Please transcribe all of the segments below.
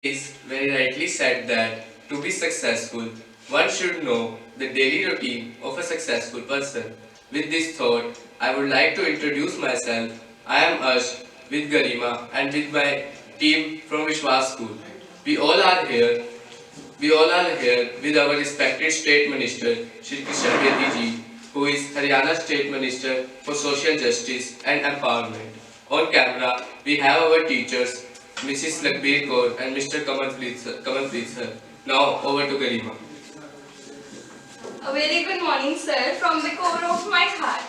Is very rightly said that to be successful, one should know the daily routine of a successful person. With this thought, I would like to introduce myself. I am Ash with Garima and with my team from Vishwas School. We all are here. We all are here with our respected State Minister, Shri Kishan Reddy ji, who is Haryana State Minister for Social Justice and Empowerment. On camera, we have our teachers, Mrs. Lakhbir Kaur and Mr. Kamalpreet sir. Now, over to Garima. A very good morning, sir, from the core of my heart.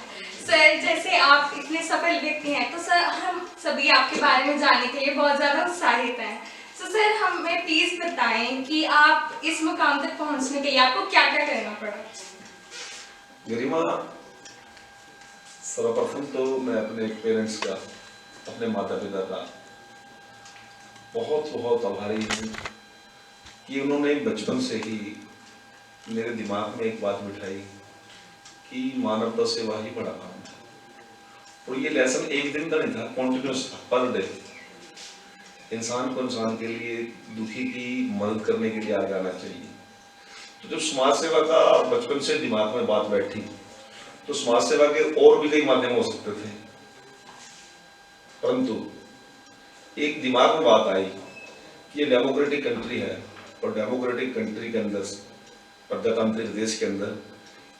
Sir, जैसे आप इतने सफल व्यक्ति हैं, तो sir हम सभी आपके बारे में जानने के लिए बहुत ज़्यादा उत्साहित हैं। तो सर हमें प्लीज़ बताएं कि आप इस मुकाम तक पहुंचने के लिए आपको क्या-क्या करना पड़ा? गरिमा, सर्वप्रथम तो मैं अपने पेरेंट्स का, अपने माता पिता का बहुत बहुत आभारी हूँ कि उन्होंने बचपन से ही मेरे दिमाग में एक बात बिठाई कि मानवता सेवा ही बड़ा काम है। और ये लेसन एक दिन का नहीं था, कॉन्टिन्यूस था, पर डे इंसान को इंसान के लिए, दुखी की मदद करने के लिए आगे आना चाहिए। तो जब समाज सेवा का बचपन से दिमाग में बात बैठी, तो समाज सेवा के और भी कई माध्यम हो सकते थे, परंतु एक दिमाग में बात आई कि ये डेमोक्रेटिक कंट्री है और डेमोक्रेटिक कंट्री के अंदर, प्रजातांत्रिक देश के अंदर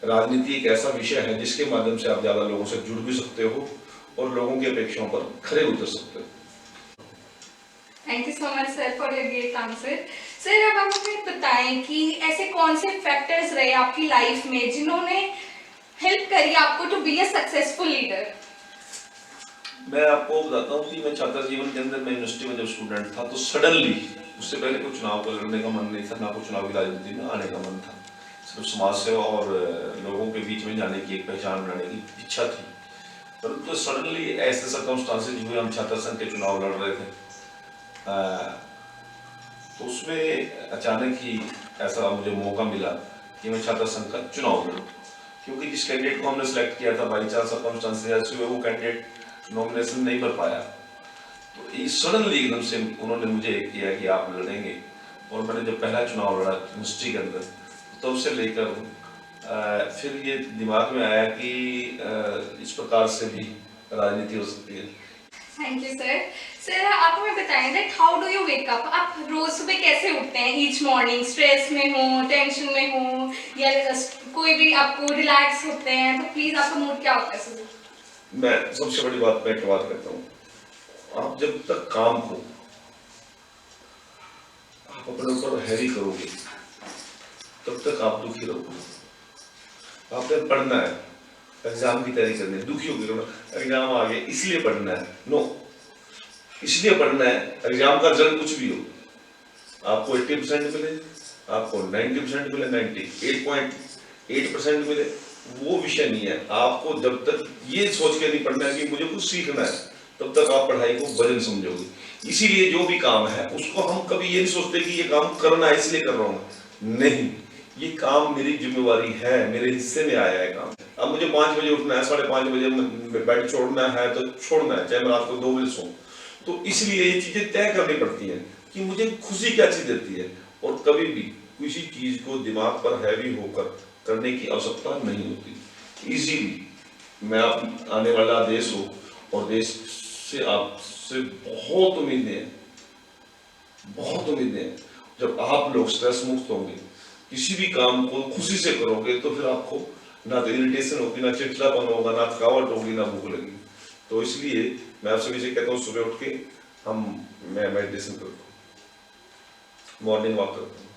राजनीति एक ऐसा विषय है जिसके माध्यम से आप ज्यादा लोगों से जुड़ भी सकते हो और लोगों की अपेक्षाओं पर खरे उतर सकते हो। Thank you so much sir for your great answer. Sir अब आप हमें बताएं कि ऐसे कौन से फैक्टर्स रहे आपकी लाइफ में जिन्होंने हेल्प करी आपको to be a successful leader? मैं आपको बताता हूँ कि मैं छात्र जीवन के अंदर, मैं यूनिवर्सिटी में जब स्टूडेंट था तो सडनली, उससे पहले कोई चुनाव को लड़ने का मन नहीं था, ना कोई चुनाव की राजनीति में आने का मन था, सिर्फ समाज सेवा और लोगों के बीच में जाने की, एक पहचान बनाने की इच्छा थी। परंतु सडनली ऐसे सर्कमस्टांसेस हुए, हम छात्र संघ के चुनाव लड़ रहे थे, तो उसमें अचानक ही ऐसा मुझे मौका मिला कि मैं छात्र संघ का चुनाव लड़ूं, क्योंकि जिस कैंडिडेट को हमने सेलेक्ट किया था, बाई चांस सर्कमस्टांसेस ऐसे हुए वो कैंडिडेट नॉमिनेशन नहीं कर पाया। तो सडनली एकदम से उन्होंने मुझे किया कि आप लड़ेंगे, और मैंने जब पहला चुनाव लड़ा यूनिवर्सिटी के अंदर, तब से लेकर फिर ये दिमाग में आया कि इस प्रकार से भी राजनीति हो सकती है। Thank you sir. सर आप हमें बताएं that how do you wake up? आप रोज सुबह कैसे उठते हैं ईच मॉर्निंग? स्ट्रेस में हो, टेंशन में हो, या कोई भी आपको रिलैक्स होते हैं, तो प्लीज आपका मूड क्या होता है सुबह? मैं सबसे बड़ी बात मैं एक बात कहता हूँ, आप जब तक काम को आप अपने ऊपर हैवी करोगे तब तक आप दुखी रहोगे। आपने पढ़ना है, एग्जाम की तैयारी करनी है, दुखी होगी, एग्जाम आ गए इसलिए पढ़ना है, नो, इसलिए पढ़ना है, एग्जाम का रिजल्ट कुछ भी हो, आपको 80% मिले, आपको 90% मिले, 98.8% मिले, वो विषय नहीं है। आपको जब तक ये सोच के नहीं पढ़ना है कि मुझे कुछ सीखना है, तब तक आप पढ़ाई को वजन समझोगे। इसीलिए जो भी काम है उसको हम कभी ये नहीं सोचते कि ये काम करना है इसलिए कर रहा हूँ, नहीं, ये काम मेरी जिम्मेवारी है, मेरे हिस्से में आया है काम। अब मुझे 5 बजे उठना है, 5:30 बजे बेड छोड़ना है तो छोड़ना है, चाहे मैं रात को 2 बजे सोऊं। तो इसलिए ये चीजें तय करनी पड़ती हैं कि मुझे खुशी क्या चीज देती है, और कभी भी किसी चीज को दिमाग पर हैवी होकर करने की आवश्यकता नहीं होती। इजीली मैं आप आने वाला देश हो और देश से आपसे बहुत उम्मीदें हैं, बहुत उम्मीदें हैं। जब आप लोग स्ट्रेस मुक्त होंगे, किसी भी काम को खुशी से करोगे, तो फिर आपको ना तो इरिटेशन होगी, ना चिड़चिड़ापन होगा, ना थकावट होगी, ना भूख लगेगी। तो इसलिए मैं आप सभी से कहता हूँ, सुबह उठ के मैं मेडिटेशन करता हूँ, मॉर्निंग वॉक करता हूँ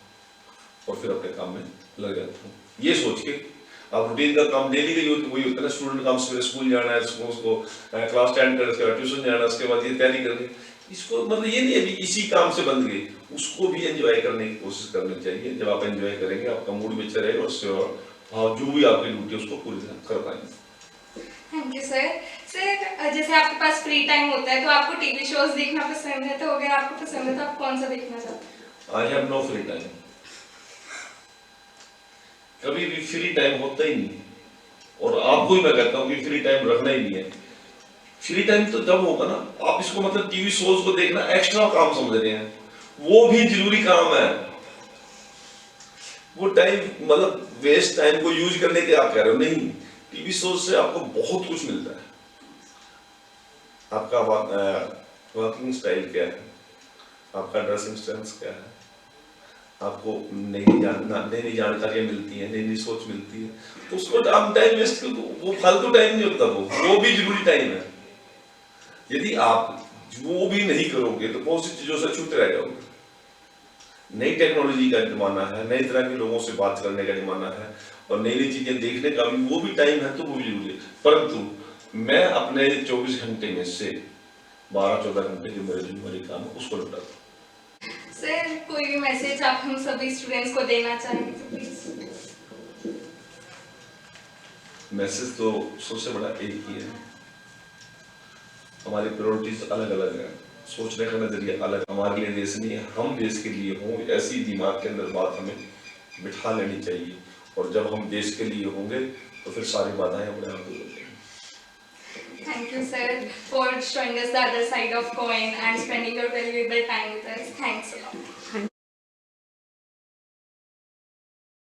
और फिर अपने काम में लग जाता हूँ, ये सोच के। आप रूटीन का काम डेली का वही होता है ना, स्टूडेंट काम सवेरे स्कूल जाना है, उसको क्लास अटेंड करना, उसके बाद ट्यूशन जाना है, उसके बाद ये तैयारी करनी, इसको मतलब ये नहीं है इसी काम से बंद गई, उसको भी एंजॉय करने की कोशिश करनी चाहिए। जब आप एंजॉय करेंगे, आपका मूड भी अच्छा रहेगा, और जो भी आपकी ड्यूटी है उसको पूरी तरह कर पाएंगे। Thank you sir. सर जैसे आपके पास फ्री टाइम होता है तो आपको टीवी शोज देखना पसंद है, तो अगर आपको पसंद है तो आप कौन सा देखना चाहते हैं? I have no free time, कभी भी फ्री टाइम होता ही नहीं, और आपको ही मैं कहता हूँ कि फ्री टाइम रखना ही नहीं है। फ्री टाइम तो जब होगा ना, आप इसको मतलब टीवी शोज को देखना एक्स्ट्रा काम समझ रहे हैं, वो भी जरूरी काम है। वो टाइम मतलब वेस्ट टाइम को यूज करने के आप कह रहे हो, नहीं, टीवी शो से आपको बहुत कुछ मिलता है। आपका वर्किंग स्टाइल क्या है, आपका ड्रेसिंग सेंस क्या है, आपको नई जानकारियां मिलती हैं, नई सोच मिलती है, तो उसको आप टाइम वेस्ट कर, वो फालतू टाइम नहीं होता, वो भी जरूरी टाइम है। यदि आप वो भी नहीं करोगे तो बहुत सी चीजों से छूटे रह जाओगे। नई टेक्नोलॉजी का जमाना है, नई तरह के लोगों से बात करने का जमाना है, और नई नई चीजें देखने का भी वो भी टाइम है, तो वो भी जरूरी है। परंतु मैं अपने 24 घंटे में से 12-14 घंटे जो मेरे जिम्मेदारी काम है उसको निपटाता हूँ। सर कोई भी मैसेज आप हम सभी स्टूडेंट्स को देना चाहेंगे तो प्लीज। मैसेज तो सबसे बड़ा एक ही है, हमारी प्रायोरिटीज अलग अलग है, सोचने का नजरिया अलग। हमारे लिए देश नहीं है, हम देश के लिए हों, ऐसी दिमाग के अंदर बात हमें बिठा लेनी चाहिए। और जब हम देश के लिए होंगे तो फिर सारी बाधाएं अपने आप दूर हो जाएंगी। Thank you, sir, for showing us the other side of coin and spending your valuable time with us. Thanks a lot.